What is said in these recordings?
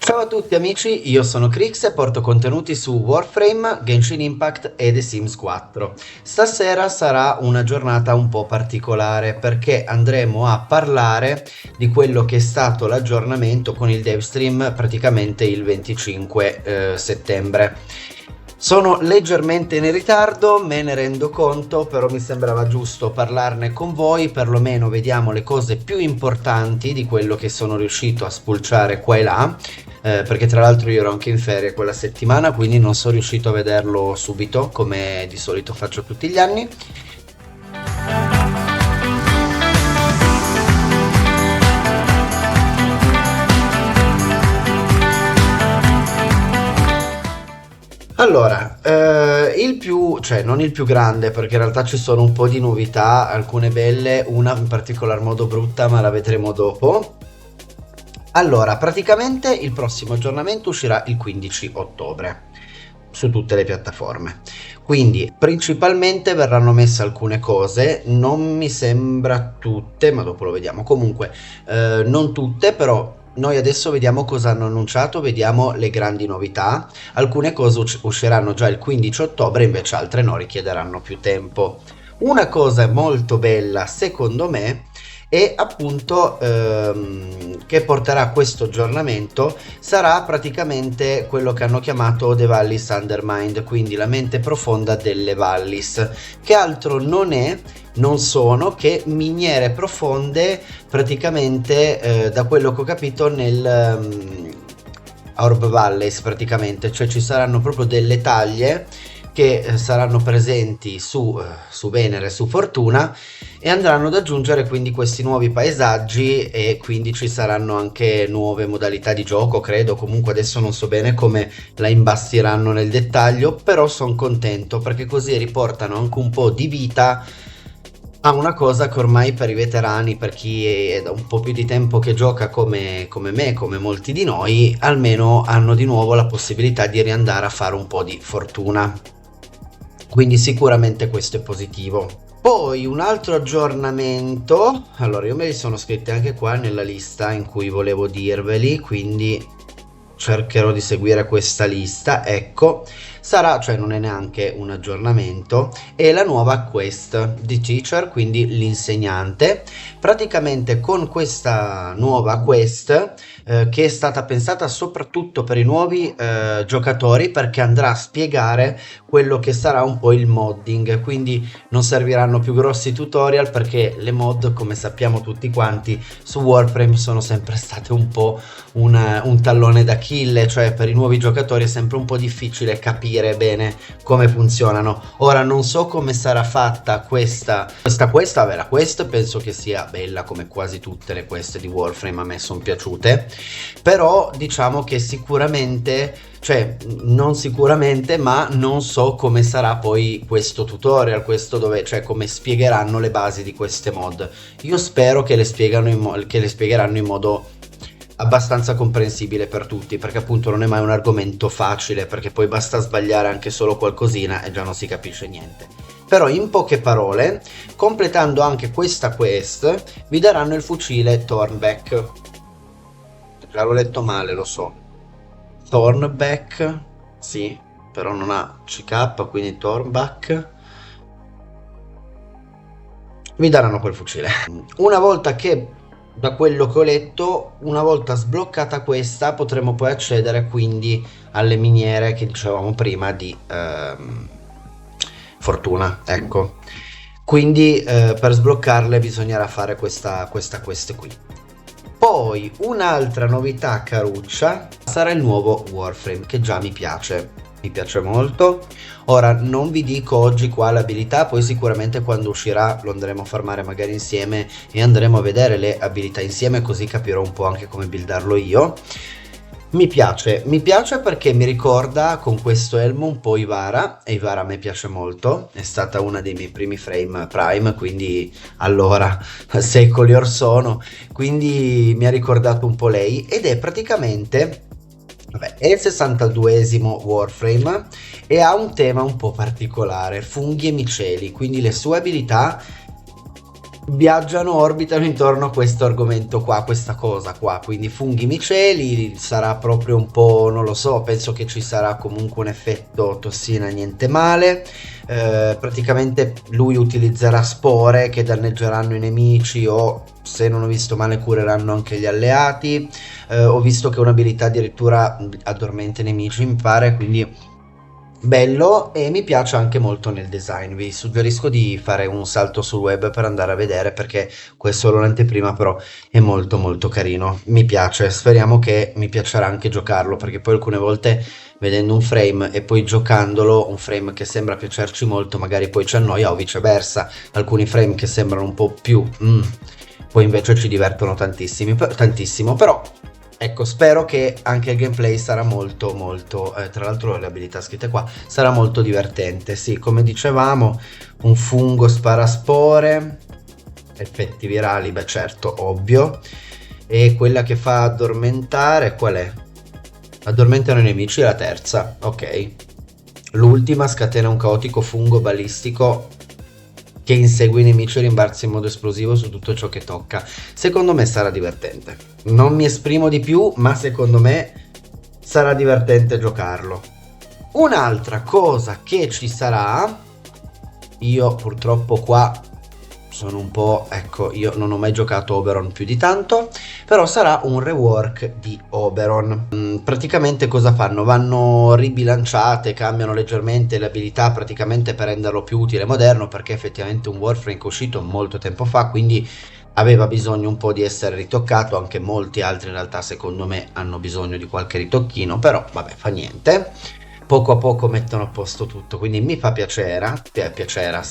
Ciao a tutti amici, io sono Crix e porto contenuti su Warframe, Genshin Impact e The Sims 4. Stasera sarà una giornata un po' particolare perché andremo a parlare di quello che è stato l'aggiornamento con il devstream praticamente il 25 settembre. Sono leggermente in ritardo, me ne rendo conto, però mi sembrava giusto parlarne con voi, perlomeno vediamo le cose più importanti di quello che sono riuscito a spulciare qua e là, perché tra l'altro io ero anche in ferie quella settimana, quindi non sono riuscito a vederlo subito, come di solito faccio tutti gli anni. Allora, cioè non il più grande perché in realtà ci sono un po' di novità, alcune belle, una in particolar modo brutta, ma la vedremo dopo. Allora, praticamente il prossimo aggiornamento uscirà il 15 ottobre su tutte le piattaforme. Quindi principalmente verranno messe alcune cose, non mi sembra tutte, ma dopo lo vediamo. Comunque, non tutte, però noi adesso vediamo cosa hanno annunciato, vediamo le grandi novità. Alcune cose usciranno già il 15 ottobre, invece altre no, richiederanno più tempo. Una cosa molto bella, secondo me, e appunto che porterà questo aggiornamento sarà praticamente quello che hanno chiamato The Valleys Undermined, quindi la mente profonda delle Valleys, che altro non sono che miniere profonde praticamente, da quello che ho capito, nel Orb Valleys praticamente, cioè ci saranno proprio delle taglie che saranno presenti su Venere, su Fortuna, e andranno ad aggiungere quindi questi nuovi paesaggi, e quindi ci saranno anche nuove modalità di gioco, credo. Comunque adesso non so bene come la imbastiranno nel dettaglio, però sono contento perché così riportano anche un po' di vita a una cosa che ormai per i veterani, per chi è da un po' più di tempo che gioca come me, come molti di noi, almeno hanno di nuovo la possibilità di riandare a fare un po' di fortuna. Quindi sicuramente questo è positivo. Poi un altro aggiornamento, allora io me li sono scritti anche qua nella lista in cui volevo dirveli, quindi cercherò di seguire questa lista. Ecco, sarà, cioè non è neanche un aggiornamento, è la nuova quest di teacher, quindi l'insegnante. Praticamente con questa nuova quest, che è stata pensata soprattutto per i nuovi giocatori, perché andrà a spiegare quello che sarà un po' il modding, quindi non serviranno più grossi tutorial, perché le mod, come sappiamo tutti quanti, su Warframe sono sempre state un po' un tallone d'Achille, cioè per i nuovi giocatori è sempre un po' difficile capire bene come funzionano. Ora non so come sarà fatta questa quest, vabbè, la quest penso che sia bella come quasi tutte le quest di Warframe, a me sono piaciute, però diciamo che sicuramente, cioè non sicuramente, ma non so come sarà poi questo tutorial, questo dove, cioè come spiegheranno le basi di queste mod. Io spero che le spiegheranno in modo abbastanza comprensibile per tutti, perché appunto non è mai un argomento facile, perché poi basta sbagliare anche solo qualcosina e già non si capisce niente. Però in poche parole, completando anche questa quest, vi daranno il fucile Thornback. Già l'ho letto male, lo so. Thornback, sì, però non ha CK, quindi Thornback. Vi daranno quel fucile. Una volta che, da quello che ho letto, una volta sbloccata questa, potremo poi accedere quindi alle miniere che dicevamo prima di fortuna, ecco. Quindi per sbloccarle bisognerà fare questa quest qui. Poi un'altra novità caruccia sarà il nuovo Warframe, che già mi piace molto. Ora non vi dico oggi qua l'abilità, poi sicuramente quando uscirà lo andremo a farmare magari insieme e andremo a vedere le abilità insieme, così capirò un po' anche come buildarlo io. Mi piace perché mi ricorda con questo elmo un po' Ivara, e Ivara a me piace molto, è stata una dei miei primi frame Prime, quindi allora secoli or sono, quindi mi ha ricordato un po' lei, ed è praticamente, vabbè, è il 62esimo Warframe e ha un tema un po' particolare, funghi e miceli, quindi le sue abilità viaggiano, orbitano intorno a questo argomento qua, questa cosa qua, quindi funghi miceli, sarà proprio un po', non lo so, penso che ci sarà comunque un effetto tossina, niente male. Praticamente lui utilizzerà spore che danneggeranno i nemici o, se non ho visto male, cureranno anche gli alleati. Ho visto che è un'abilità addirittura addormenta i nemici, mi pare, quindi bello, e mi piace anche molto nel design. Vi suggerisco di fare un salto sul web per andare a vedere, perché questo è solo l'anteprima, però è molto molto carino, mi piace. Speriamo che mi piacerà anche giocarlo, perché poi alcune volte vedendo un frame e poi giocandolo, un frame che sembra piacerci molto magari poi ci annoia, o viceversa, alcuni frame che sembrano un po' più poi invece ci divertono tantissimo. Però ecco, spero che anche il gameplay sarà molto molto, tra l'altro le abilità scritte qua, sarà molto divertente. Sì, come dicevamo, un fungo sparaspore, effetti virali, beh certo, ovvio. E quella che fa addormentare, qual è? Addormentano i nemici, la terza, ok. L'ultima scatena un caotico fungo balistico che insegue i nemici e rimbalza in modo esplosivo su tutto ciò che tocca. Secondo me sarà divertente. Non mi esprimo di più, ma secondo me sarà divertente giocarlo. Un'altra cosa che ci sarà, io purtroppo qua sono un po', ecco, io non ho mai giocato Oberon più di tanto, però sarà un rework di Oberon. Praticamente cosa fanno? Vanno ribilanciate, cambiano leggermente le abilità, praticamente per renderlo più utile e moderno, perché effettivamente un Warframe che è uscito molto tempo fa, quindi aveva bisogno un po' di essere ritoccato. Anche molti altri in realtà secondo me hanno bisogno di qualche ritocchino, però vabbè, fa niente. Poco a poco mettono a posto tutto, quindi mi fa piacere, piacere.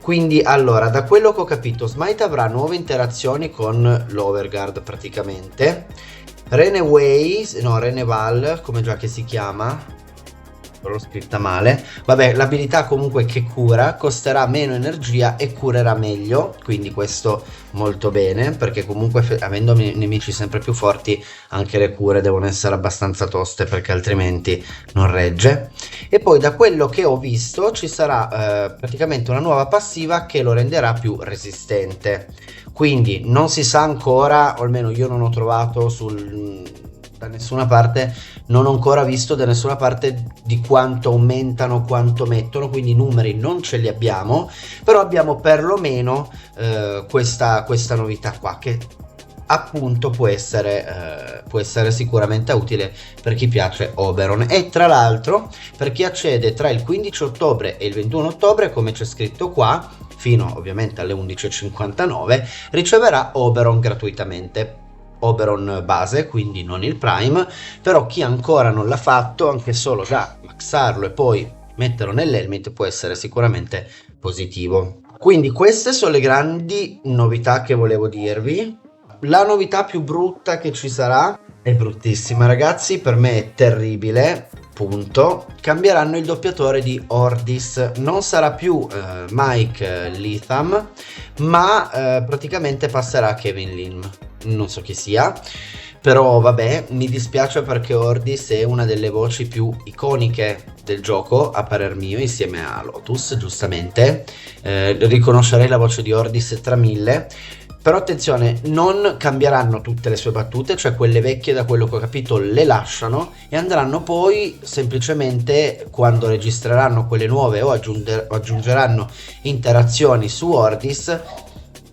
Quindi allora, da quello che ho capito, Smite avrà nuove interazioni con l'Overguard praticamente. Reneval, come già che si chiama, l'ho scritta male, vabbè, l'abilità comunque che cura, costerà meno energia e curerà meglio, quindi questo molto bene, perché comunque avendo nemici sempre più forti anche le cure devono essere abbastanza toste, perché altrimenti non regge. E poi da quello che ho visto ci sarà praticamente una nuova passiva che lo renderà più resistente, quindi non si sa ancora, o almeno io non ho trovato da nessuna parte, non ho ancora visto da nessuna parte di quanto aumentano, quanto mettono, quindi i numeri non ce li abbiamo, però abbiamo perlomeno questa novità qua, che appunto può essere sicuramente utile per chi piace Oberon. E tra l'altro, per chi accede tra il 15 ottobre e il 21 ottobre, come c'è scritto qua, fino ovviamente alle 11:59, riceverà Oberon gratuitamente. Oberon base, quindi non il Prime, però chi ancora non l'ha fatto, anche solo da maxarlo e poi metterlo nell'helmet, può essere sicuramente positivo. Quindi queste sono le grandi novità che volevo dirvi. La novità più brutta che ci sarà è bruttissima, ragazzi, per me è terribile. Punto. Cambieranno il doppiatore di Ordis, non sarà più Mike Letham, ma praticamente passerà a Kevin Lim, non so chi sia, però vabbè, mi dispiace perché Ordis è una delle voci più iconiche del gioco, a parer mio, insieme a Lotus, giustamente. Riconoscerei la voce di Ordis tra mille. Però attenzione, non cambieranno tutte le sue battute, cioè quelle vecchie, da quello che ho capito, le lasciano e andranno poi semplicemente, quando registreranno quelle nuove o aggiungeranno interazioni su Ordis,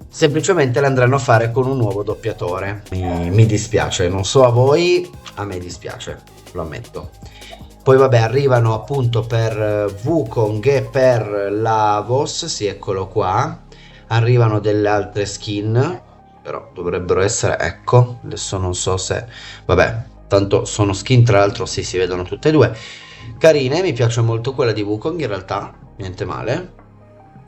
semplicemente le andranno a fare con un nuovo doppiatore. Mi dispiace, non so a voi, a me dispiace, lo ammetto. Poi vabbè, arrivano appunto per Wukong e per Lavos, sì, eccolo qua. Arrivano delle altre skin, però dovrebbero essere, ecco, adesso non so se, vabbè, tanto sono skin, tra l'altro sì, si vedono tutte e due, carine. Mi piace molto quella di Wukong, in realtà, niente male.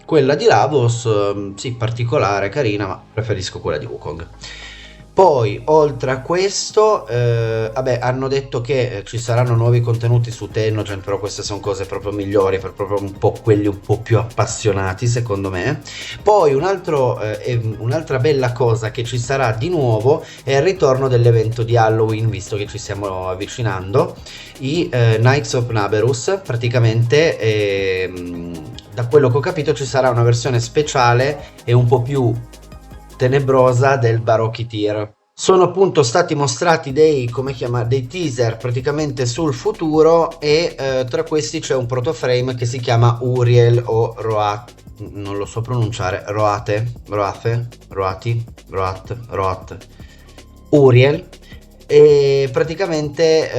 Quella di Lavos, sì, particolare, carina, ma preferisco quella di Wukong. Poi, oltre a questo, vabbè, hanno detto che ci saranno nuovi contenuti su Tennogen, però queste sono cose proprio migliori, per proprio un po' quelli un po' più appassionati, secondo me. Poi un'altra bella cosa che ci sarà di nuovo è il ritorno dell'evento di Halloween, visto che ci stiamo avvicinando. I Knights of Naberus, praticamente da quello che ho capito ci sarà una versione speciale e un po' più tenebrosa del Barocchi-Tir. Sono appunto stati mostrati dei teaser praticamente sul futuro e tra questi c'è un protoframe che si chiama Uriel o Roat, non lo so pronunciare, Roat, Uriel, e praticamente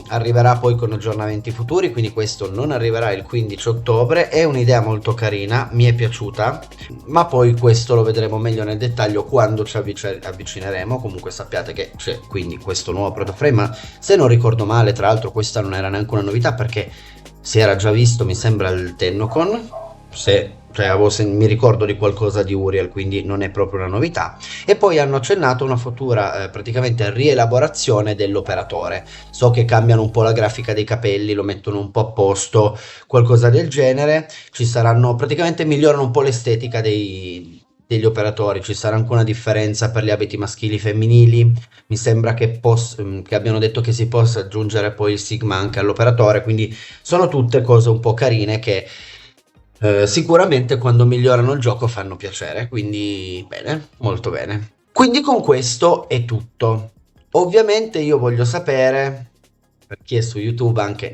arriverà poi con aggiornamenti futuri, quindi questo non arriverà il 15 ottobre. È un'idea molto carina, mi è piaciuta, ma poi questo lo vedremo meglio nel dettaglio quando ci avvicineremo. Comunque sappiate che c'è quindi questo nuovo protoframe, ma se non ricordo male, tra l'altro questa non era neanche una novità perché si era già visto, mi sembra, il Tennocon, mi ricordo di qualcosa di Uriel, quindi non è proprio una novità. E poi hanno accennato una futura praticamente rielaborazione dell'operatore. So che cambiano un po' la grafica dei capelli, lo mettono un po' a posto, qualcosa del genere. Ci saranno, praticamente migliorano un po' l'estetica degli operatori. Ci sarà anche una differenza per gli abiti maschili e femminili. Mi sembra che abbiano detto che si possa aggiungere poi il Sigma anche all'operatore, quindi sono tutte cose un po' carine che sicuramente quando migliorano il gioco fanno piacere, quindi bene, molto bene. Quindi con questo è tutto. Ovviamente io voglio sapere, per chi è su YouTube anche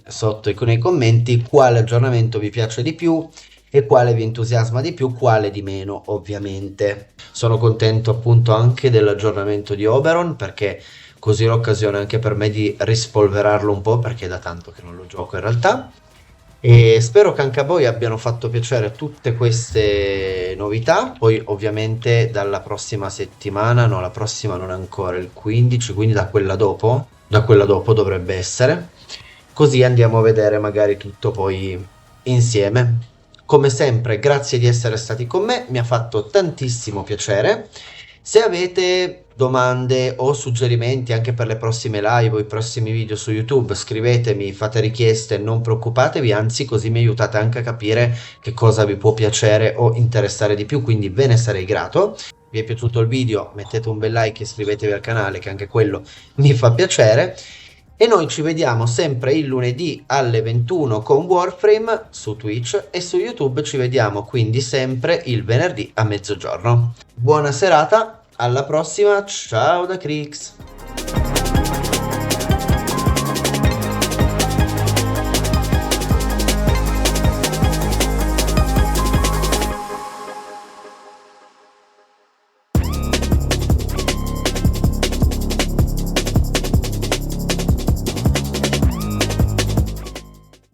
sotto nei commenti, quale aggiornamento vi piace di più e quale vi entusiasma di più, quale di meno, ovviamente. Sono contento appunto anche dell'aggiornamento di Oberon, perché così è l'occasione anche per me di rispolverarlo un po', perché è da tanto che non lo gioco in realtà. E spero che anche a voi abbiano fatto piacere tutte queste novità. Poi ovviamente dalla prossima settimana, no, la prossima non è ancora il 15, quindi da quella dopo dovrebbe essere. Così andiamo a vedere magari tutto poi insieme. Come sempre, grazie di essere stati con me, mi ha fatto tantissimo piacere. Se avete domande o suggerimenti anche per le prossime live o i prossimi video su YouTube, scrivetemi, fate richieste, non preoccupatevi, anzi così mi aiutate anche a capire che cosa vi può piacere o interessare di più, quindi ve ne sarei grato. Vi è piaciuto il video? Mettete un bel like e iscrivetevi al canale, che anche quello mi fa piacere. E noi ci vediamo sempre il lunedì alle 21 con Warframe su Twitch, e su YouTube ci vediamo quindi sempre il venerdì a mezzogiorno. Buona serata, alla prossima, ciao da Crix!